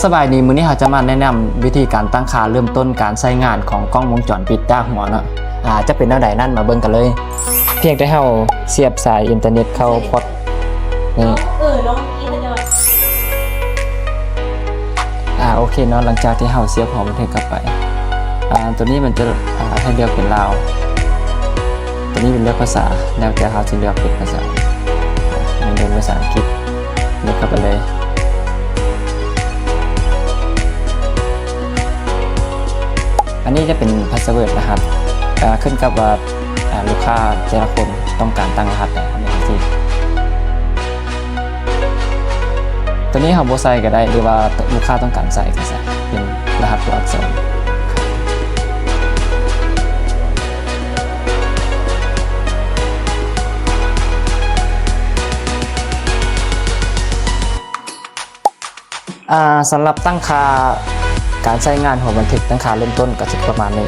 สบายดีมื้อนี้เราจะมาแนะนำวิธีการตั้งค่าเริ่มต้นการใช้งานของกล้องวงจรปิดด้านหัวเนาะจะเป็นแนวใดนั่นมาเบิ่งกันเลยเพียงแต่เราเสียบสายอินเทอร์เน็ตเข้าพอร์ตนี่ลองกินจะโอเคเนาะหลังจากที่เราเสียบพอบันทึกเข้าไปตัวนี้มันจะให้เลือกเป็นลาวตัวนี้เป็นเลือกภาษาแล้วแต่เราจะเลือกเป็นภาษาเลือกภาษาอังกฤษเลือกเข้าไปเลยอันนี้จะเป็นพาสเวิร์ดนะครับขึ้นกับว่าลูกค้าแต่ละคนต้องการตั้งรหัสในที่ตัวนี้เราโบใส่ก็ได้หรือว่าลูกค้าต้องการใส่ก็ใส่เป็นรหัสตัวอักษรสำหรับตั้งค่าการใช้งานของบันทึกตั้งค่าเริ่มต้นก็จะประมาณนี้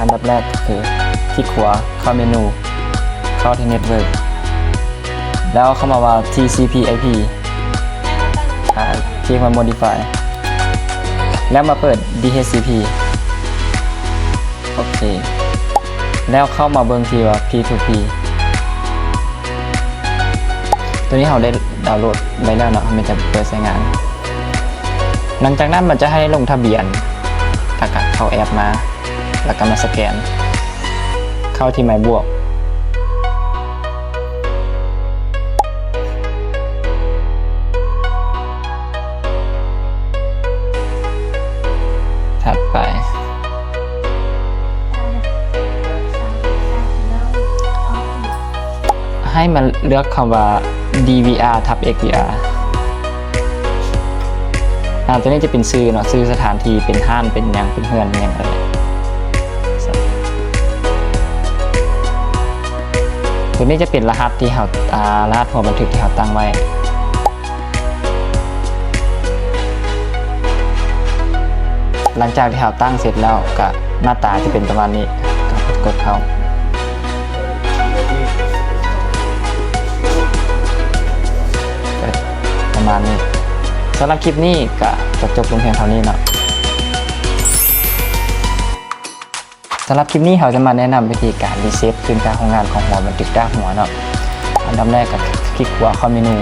อันดับแรกคือคลิกขวาเข้าเมนูเข้าที่ Network แล้วเข้ามาว่า TCP/IP คลิกมา Modify แล้วมาเปิด DHCP โอเคแล้วเข้ามาเบิ่งที่ว่า P2P ตัวนี้เราได้ดาวน์โหลดไว้แล้วเนาะมันจะเปิดใช้งานหลังจากนั้นมันจะให้ลงทะเบียนแล้วก็เข้าแอปมาแล้วก็มาสแกนเข้าที่หมายบวกถัดไปให้มันเลือกคำว่า DVR ทับ XVR ตัวนี้จะเป็นชื่อเนาะชื่อสถานที่เป็นห้านเป็นยังเป็นเฮือนยังอะไรตัวนี้จะเป็นรหัสที่เรารหัสหัวบันทึกที่เราตั้งไว้หลังจากที่เราตั้งเสร็จแล้วก็หน้าตาจะเป็นประมาณนี้กดเข้าประมาณนี้สำหรับคลิปนี้ก็จบลงเพียงเท่านี้เนาะสำหรับคลิปนี้เราจะมาแนะนำวิธีการรีเซ็ตคืนการทำงานของหัวบันทึกด้านหัวเนาะอันดับแรกก็คลิกขวาเข้าเมนู